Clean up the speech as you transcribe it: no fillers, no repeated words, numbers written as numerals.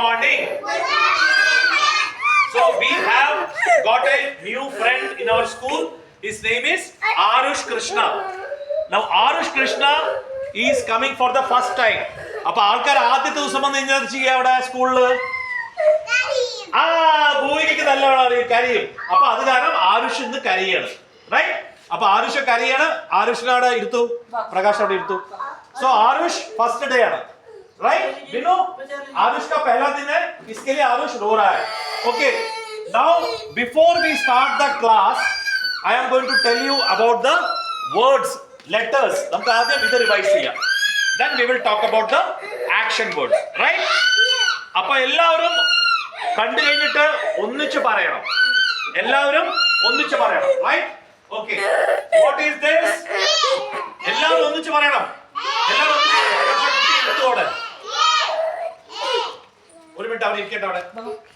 morning. So we have got a new friend in our school. His name is Arush Krishna. Now Arush Krishna is coming for the first time. അപ്പൊ ആൾക്കാർ ആദ്യത്തെ ദിവസം വന്ന് കഴിഞ്ഞാൽ ചെയ്യാ അവിടെ സ്കൂളില് ഭൂമിക്ക് നല്ലവണ്ണം കരയും. അപ്പൊ അത് കാരണം ആരുഷ് ഇന്ന് കരയാണ്. റൈറ്റ്? അപ്പൊ ആരുഷ് കരയാണ്. ആരുഷിനെ അവിടെ ഇരുത്തു, പ്രകാശ് അവിടെ ഇരുത്തു. സോ ആരുഷ് ഫസ്റ്റ് ഡേ ആണ്. राइट बिनो आरुष का पहला दिन है, इसके लिए आरुष रो रहा है. Okay, now before we start the class I am going to tell you about the words, letters. നമുക്ക് ആദ്യം ഇത് റിവൈസ് ചെയ്യാം. then we will talk about the action words. right? അപ്പോൾ എല്ലാവരും കണ്ടു കഴിഞ്ഞിട്ട് ഒന്നിച്ച് പറയണം. എല്ലാവരും ഒന്നിച്ച് പറയണം. right? okay, what is this? എല്ലാവരും ഒന്നിച്ച് പറയണം. എല്ലാവരും ഒരു മിനിറ്റ് അവിടെ ഇരിക്കട്ടെ അവിടെ.